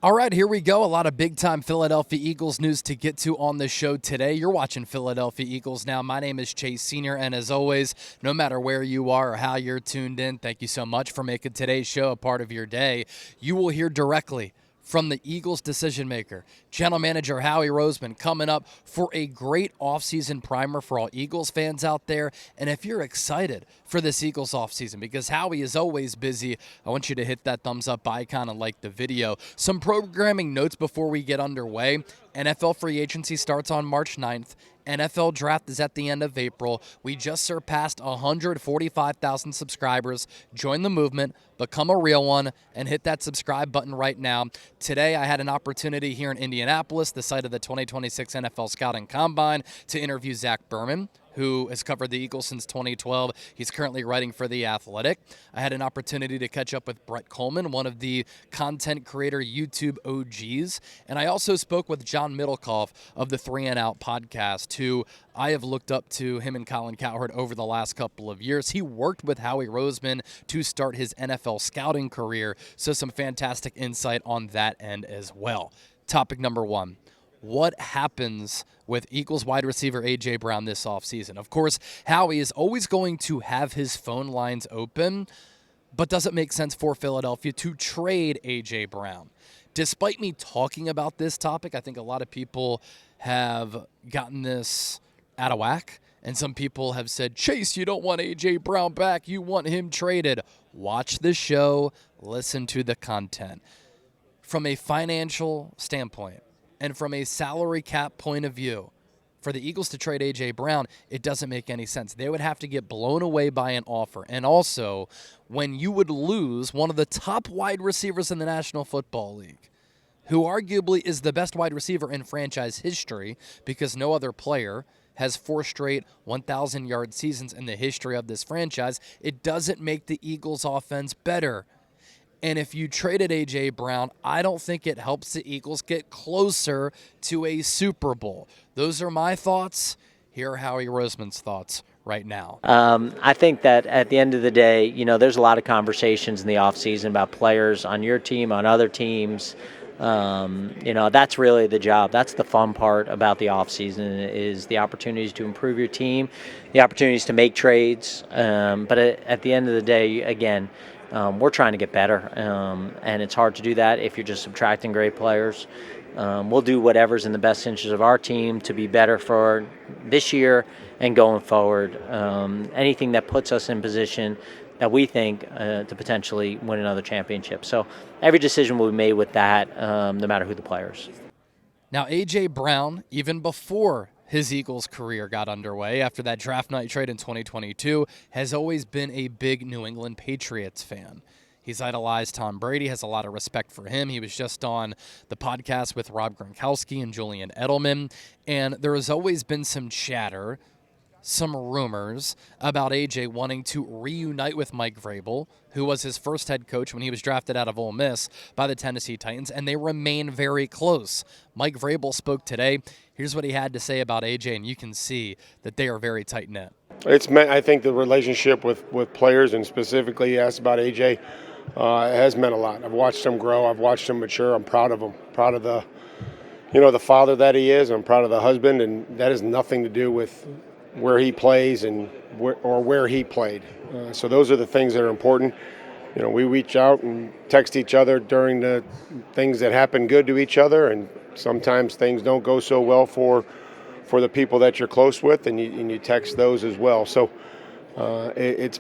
All right, here we go. A lot of big-time Philadelphia Eagles news to get to on the show today. You're watching Philadelphia Eagles Now. My name is Chase Sr., and as always, no matter where you are or how you're tuned in, thank you so much for making today's show a part of your day. You will hear directly from the Eagles decision maker, General Manager Howie Roseman, coming up for a great offseason primer for all Eagles fans out there. And if you're excited for this Eagles offseason, because Howie is always busy, I want you to hit that thumbs up icon and like the video. Some programming notes before we get underway. NFL free agency starts on March 9th. NFL draft is at the end of April. We just surpassed 145,000 subscribers. Join the movement, become a real one, and hit that subscribe button right now. Today, I had an opportunity here in Indianapolis, the site of the 2026 NFL Scouting Combine, to interview Zach Berman, who has covered the Eagles since 2012. He's currently writing for The Athletic. I had an opportunity to catch up with Brett Coleman, one of the content creator YouTube OGs. And I also spoke with John Middlecoff of the 3 and Out podcast, who I have looked up to, him and Colin Cowherd, over the last couple of years. He worked with Howie Roseman to start his NFL scouting career, so some fantastic insight on that end as well. Topic number one. What happens with Eagles wide receiver A.J. Brown this offseason? Of course, Howie is always going to have his phone lines open, but does it make sense for Philadelphia to trade A.J. Brown? Despite me talking about this topic, I think a lot of people have gotten this out of whack, and some people have said, Chase, you don't want A.J. Brown back. You want him traded. Watch the show. Listen to the content. From a financial standpoint, and from a salary cap point of view, for the Eagles to trade A.J. Brown, it doesn't make any sense. They would have to get blown away by an offer. And also, when you would lose one of the top wide receivers in the National Football League, who arguably is the best wide receiver in franchise history, because no other player has 4 straight 1,000-yard seasons in the history of this franchise, it doesn't make the Eagles' offense better. And if you traded A.J. Brown, I don't think it helps the Eagles get closer to a Super Bowl. Those are my thoughts. Here are Howie Roseman's thoughts right now. I think that at the end of the day, there's a lot of conversations in the offseason about players on your team, on other teams. That's really the job. That's the fun part about the offseason, is the opportunities to improve your team, the opportunities to make trades. But at the end of the day, again, we're trying to get better, and it's hard to do that if you're just subtracting great players. We'll do whatever's in the best interest of our team to be better for this year and going forward. Anything that puts us in position that we think to potentially win another championship. So every decision will be made with that, no matter who the player is. Now, A.J. Brown, even before his Eagles career got underway after that draft night trade in 2022, has always been a big New England Patriots fan. He's idolized Tom Brady, has a lot of respect for him. He was just on the podcast with Rob Gronkowski and Julian Edelman, and there has always been some chatter, some rumors about A.J. wanting to reunite with Mike Vrabel, who was his first head coach when he was drafted out of Ole Miss by the Tennessee Titans, and they remain very close. Mike Vrabel spoke today. Here's what he had to say about A.J., and you can see that they are very tight-knit. I think the relationship with players, and specifically you asked about A.J., has meant a lot. I've watched him grow. I've watched him mature. I'm proud of him. Proud of the father that he is. I'm proud of the husband, and that has nothing to do with where he plays and where he played. So those are the things that are important. We reach out and text each other during the things that happen good to each other, and sometimes things don't go so well for the people that you're close with, and you text those as well. So it's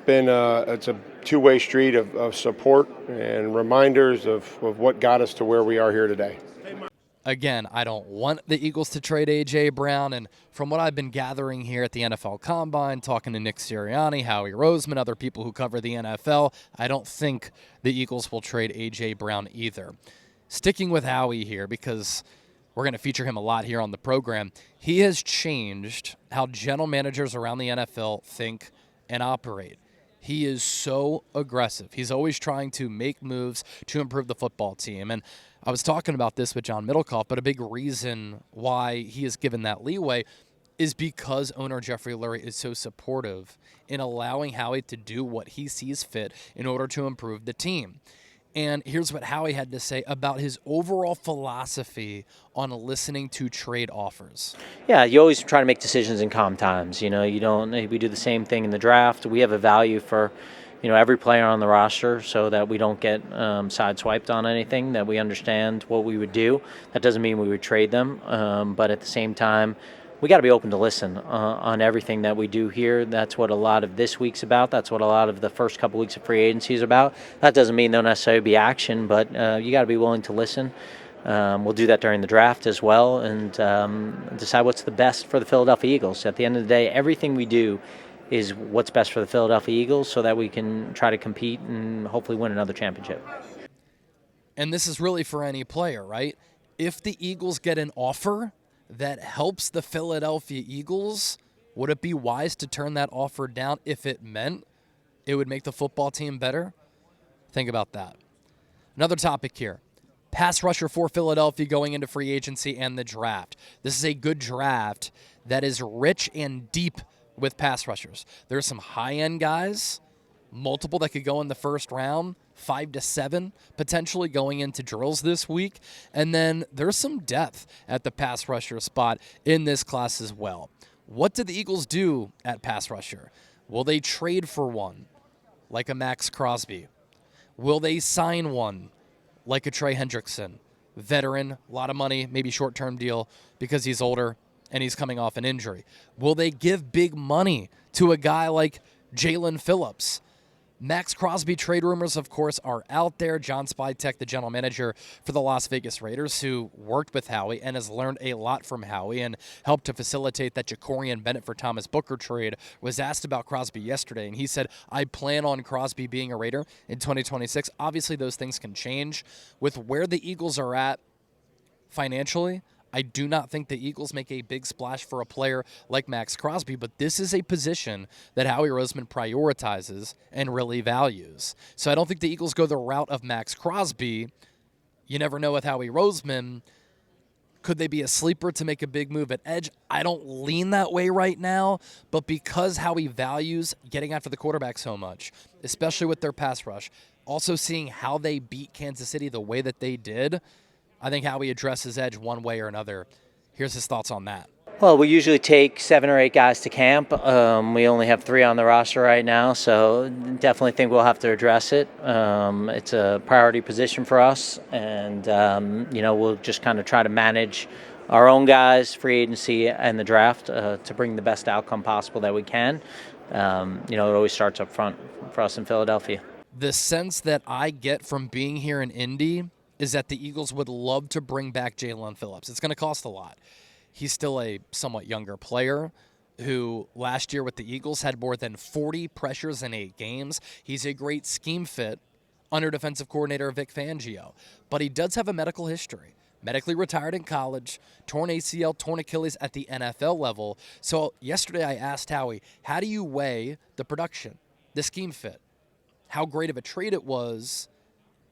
a two-way street of support and reminders of what got us to where we are here today. Again, I don't want the Eagles to trade A.J. Brown, and from what I've been gathering here at the NFL Combine, talking to Nick Sirianni, Howie Roseman, other people who cover the NFL, I don't think the Eagles will trade A.J. Brown either. Sticking with Howie here, because we're going to feature him a lot here on the program, he has changed how general managers around the NFL think and operate. He is so aggressive. He's always trying to make moves to improve the football team. And I was talking about this with John Middlecoff, but a big reason why he is given that leeway is because owner Jeffrey Lurie is so supportive in allowing Howie to do what he sees fit in order to improve the team. And here's what Howie had to say about his overall philosophy on listening to trade offers. Yeah, you always try to make decisions in calm times. You don't. We do the same thing in the draft. We have a value for, every player on the roster, so that we don't get sideswiped on anything. That we understand what we would do. That doesn't mean we would trade them, but at the same time, we got to be open to listen on everything that we do here. That's what a lot of this week's about. That's what a lot of the first couple weeks of free agency is about. That doesn't mean there'll necessarily be action, but you got to be willing to listen. We'll do that during the draft as well, and decide what's the best for the Philadelphia Eagles. At the end of the day, everything we do is what's best for the Philadelphia Eagles, so that we can try to compete and hopefully win another championship. And this is really for any player, right? If the Eagles get an offer that helps the Philadelphia Eagles, would it be wise to turn that offer down if it meant it would make the football team better? Think about that. Another topic here. Pass rusher for Philadelphia going into free agency and the draft. This is a good draft that is rich and deep with pass rushers. There's some high-end guys, multiple that could go in the first round, 5 to 7 potentially going into drills this week. And then there's some depth at the pass rusher spot in this class as well. What did the Eagles do at pass rusher? Will they trade for one like a Maxx Crosby? Will they sign one like a Trey Hendrickson? Veteran, a lot of money, maybe short-term deal because he's older and he's coming off an injury. Will they give big money to a guy like Jaelan Phillips? Maxx Crosby trade rumors, of course, are out there. John Spytek, the general manager for the Las Vegas Raiders, who worked with Howie and has learned a lot from Howie and helped to facilitate that Jacorian Bennett for Thomas Booker trade, was asked about Crosby yesterday, and he said, I plan on Crosby being a Raider in 2026. Obviously, those things can change. With where the Eagles are at financially, I do not think the Eagles make a big splash for a player like Maxx Crosby, but this is a position that Howie Roseman prioritizes and really values. So I don't think the Eagles go the route of Maxx Crosby. You never know with Howie Roseman. Could they be a sleeper to make a big move at edge? I don't lean that way right now, but because Howie values getting after the quarterback so much, especially with their pass rush, also seeing how they beat Kansas City the way that they did, I think Howie addresses edge one way or another. Here's his thoughts on that. Well, we usually take 7 or 8 guys to camp. We only have 3 on the roster right now, so definitely think we'll have to address it. It's a priority position for us, and we'll just kind of try to manage our own guys, free agency, and the draft to bring the best outcome possible that we can. It always starts up front for us in Philadelphia. The sense that I get from being here in Indy is that the Eagles would love to bring back Jaelan Phillips. It's going to cost a lot. He's still a somewhat younger player who last year with the Eagles had more than 40 pressures in 8 games. He's a great scheme fit under defensive coordinator Vic Fangio. But he does have a medical history. Medically retired in college, torn ACL, torn Achilles at the NFL level. So yesterday I asked Howie, how do you weigh the production, the scheme fit, how great of a trade it was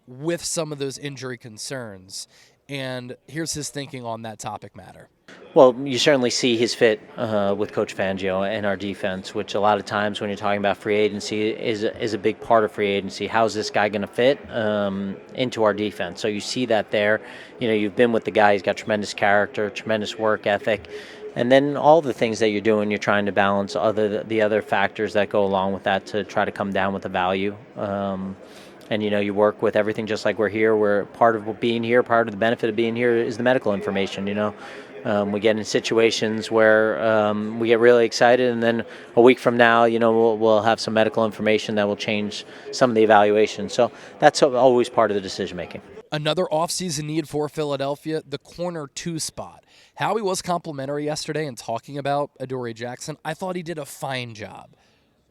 with some of those injury concerns? And here's his thinking on that topic matter. Well, you certainly see his fit with Coach Fangio and our defense, which a lot of times when you're talking about free agency is a big part of free agency. How's this guy going to fit into our defense? So you see that there. You've been with the guy. He's got tremendous character, tremendous work ethic. And then all the things that you're doing, you're trying to balance the other factors that go along with that to try to come down with the value. And, you work with everything just like we're here. We're part of being here. Part of the benefit of being here is the medical information, We get in situations where we get really excited, and then a week from now, we'll have some medical information that will change some of the evaluation. So that's always part of the decision-making. Another offseason need for Philadelphia, the corner 2 spot. Howie was complimentary yesterday in talking about Adoree Jackson. I thought he did a fine job.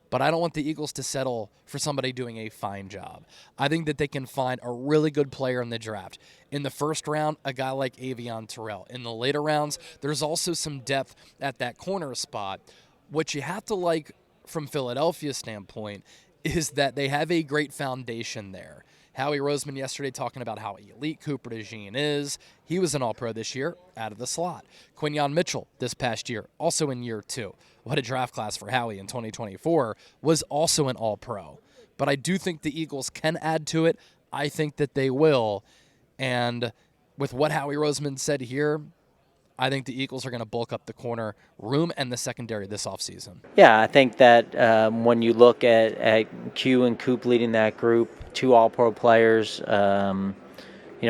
But I don't want the Eagles to settle for somebody doing a fine job. I think that they can find a really good player in the draft. In the first round, a guy like Avion Terrell. In the later rounds, there's also some depth at that corner spot. What you have to like from Philadelphia's standpoint is that they have a great foundation there. Howie Roseman yesterday talking about how elite Cooper DeJean is. He was an All-Pro this year, out of the slot. Quinyon Mitchell this past year, also in year 2. What a draft class for Howie in 2024, was also an All-Pro. But I do think the Eagles can add to it. I think that they will. And with what Howie Roseman said here, I think the Eagles are going to bulk up the corner room and the secondary this offseason. Yeah, I think that when you look at Q and Coop leading that group, 2 All-Pro players,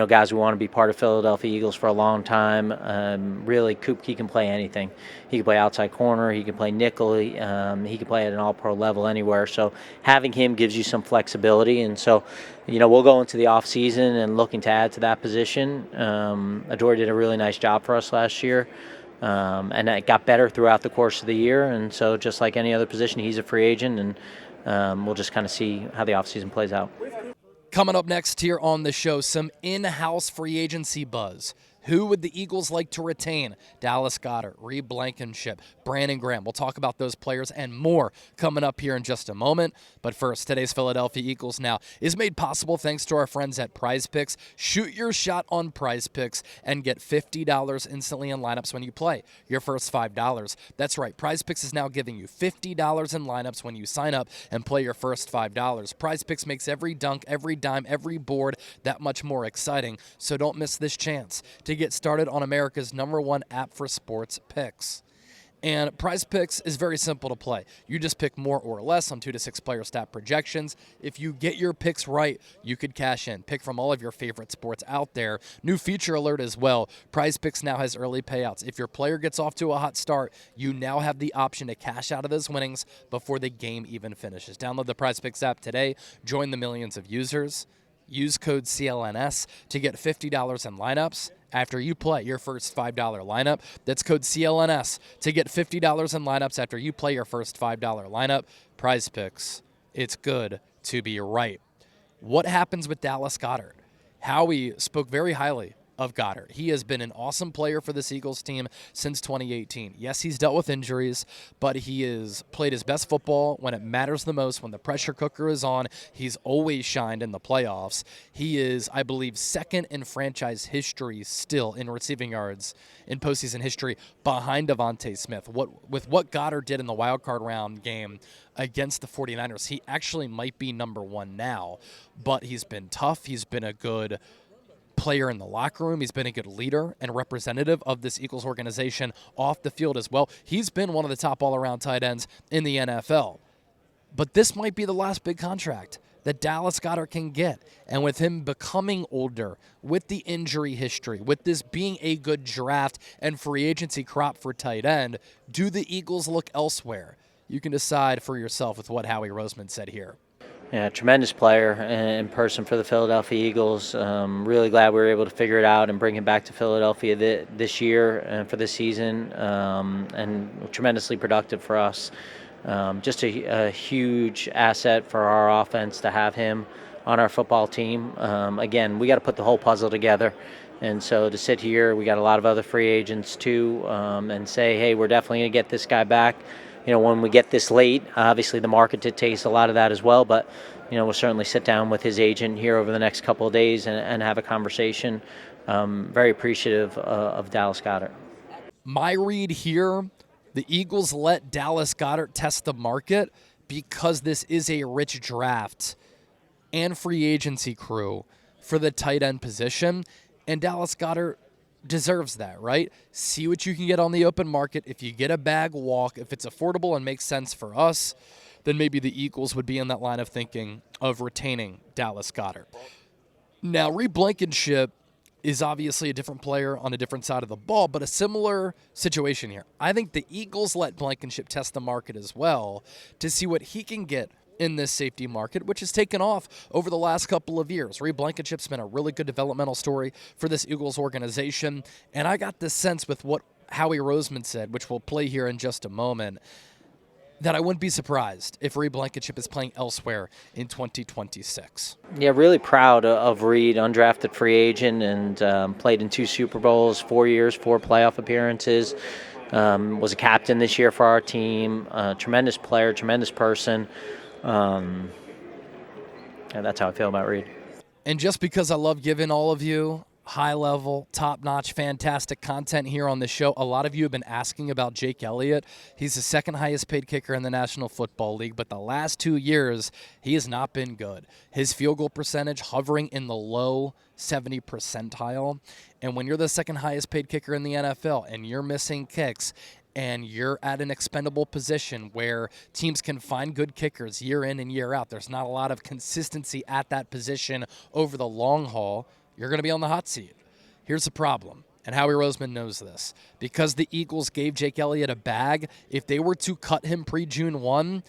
guys who want to be part of Philadelphia Eagles for a long time. Really, Coop, he can play anything. He can play outside corner. He can play nickel. He can play at an all-pro level anywhere. So having him gives you some flexibility. And so, we'll go into the offseason and looking to add to that position. Adore did a really nice job for us last year. And it got better throughout the course of the year. And so just like any other position, he's a free agent. And we'll just kind of see how the offseason plays out. Coming up next here on the show, some in-house free agency buzz. Who would the Eagles like to retain? Dallas Goedert, Blakenship, Brandon Graham. We'll talk about those players and more coming up here in just a moment. But first, today's Philadelphia Eagles Now is made possible thanks to our friends at Prize Picks. Shoot your shot on Prize Picks and get $50 instantly in lineups when you play your first $5. That's right, Prize Picks is now giving you $50 in lineups when you sign up and play your first $5. Prize Picks makes every dunk, every dime, every board that much more exciting, so don't miss this chance to get started on America's #1 app for sports picks. And Prize Picks is very simple to play. You just pick more or less on 2 to 6 player stat projections. If you get your picks right, you could cash in. Pick from all of your favorite sports out there. New feature alert as well. Prize Picks now has early payouts. If your player gets off to a hot start, you now have the option to cash out of those winnings before the game even finishes. Download the Prize Picks app today. Join the millions of users. Use code CLNS to get $50 in lineups after you play your first $5 lineup. That's code CLNS to get $50 in lineups after you play your first $5 lineup. Prize Picks. It's good to be right. What happens with Dallas Goedert? Howie spoke very highly of Goedert. He has been an awesome player for this Eagles team since 2018. Yes, he's dealt with injuries, but he has played his best football when it matters the most, when the pressure cooker is on. He's always shined in the playoffs. He is, I believe, second in franchise history still in receiving yards in postseason history behind Devontae Smith. With what Goedert did in the wild card round game against the 49ers, he actually might be #1 now, but he's been tough. He's been a good player in the locker room. He's been a good leader and representative of this Eagles organization off the field as well. He's been one of the top all-around tight ends in the NFL. But this might be the last big contract that Dallas Goedert can get. And with him becoming older, with the injury history, with this being a good draft and free agency crop for tight end, do the Eagles look elsewhere? You can decide for yourself with what Howie Roseman said here. Yeah, tremendous player in person for the Philadelphia Eagles. Really glad we were able to figure it out and bring him back to Philadelphia this year and for this season, and tremendously productive for us. Just a huge asset for our offense to have him on our football team. Again, we got to put the whole puzzle together. And so to sit here, we got a lot of other free agents too, and say, hey, we're definitely going to get this guy back. When we get this late, obviously the market dictates a lot of that as well, but, we'll certainly sit down with his agent here over the next couple of days and have a conversation. Very appreciative of Dallas Goedert. My read here, the Eagles let Dallas Goedert test the market because this is a rich draft and free agency crew for the tight end position, and Dallas Goedert deserves that, right? See what you can get on the open market. If you get a bag, walk. If it's affordable and makes sense for us, then maybe the Eagles would be in that line of thinking of retaining Dallas Goedert. Now, Blakenship is obviously a different player on a different side of the ball, but a similar situation here. I think the Eagles let Blakenship test the market as well to see what he can get in this safety market, which has taken off over the last couple of years. Blakenship's been a really good developmental story for this Eagles organization, and I got this sense with what Howie Roseman said, which we'll play here in just a moment, that I wouldn't be surprised if Blakenship is playing elsewhere in 2026. Yeah, really proud of Reed, undrafted free agent, and played in 2 Super Bowls, 4 years, 4 playoff appearances. Was a captain this year for our team. Tremendous player, tremendous person. And that's how I feel about Reed. And just because I love giving all of you high level, top notch, fantastic content here on the show. A lot of you have been asking about Jake Elliott. He's the second highest paid kicker in the National Football League, but the last 2 years, he has not been good. His field goal percentage hovering in the low 70 percentile. And when you're the second highest paid kicker in the NFL and you're missing kicks, and you're at an expendable position where teams can find good kickers year in and year out, there's not a lot of consistency at that position over the long haul, you're going to be on the hot seat. Here's the problem, and Howie Roseman knows this. Because the Eagles gave Jake Elliott a bag, if they were to cut him pre-June 1,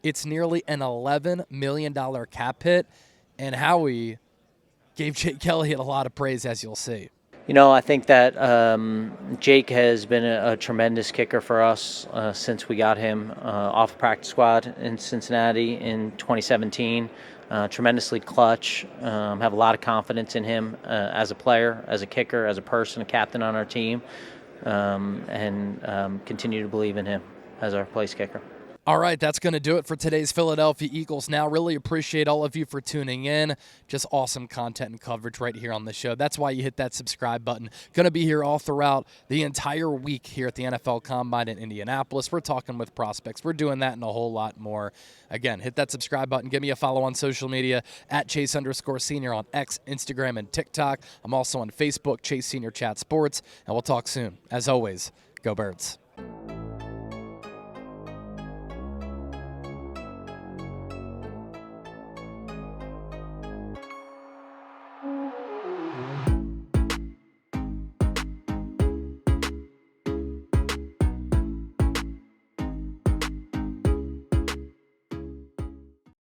it's nearly an $11 million cap hit, and Howie gave Jake Elliott a lot of praise, as you'll see. You know, I think that Jake has been a tremendous kicker for us since we got him off the practice squad in Cincinnati in 2017. Tremendously clutch. Have a lot of confidence in him as a player, as a kicker, as a person, a captain on our team, and continue to believe in him as our place kicker. All right, that's going to do it for today's Philadelphia Eagles Now. Really appreciate all of you for tuning in. Just awesome content and coverage right here on the show. That's why you hit that subscribe button. Going to be here all throughout the entire week here at the NFL Combine in Indianapolis. We're talking with prospects. We're doing that and a whole lot more. Again, hit that subscribe button. Give me a follow on social media at Chase_Senior on X, Instagram, and TikTok. I'm also on Facebook, Chase Senior Chat Sports, and we'll talk soon. As always, go Birds.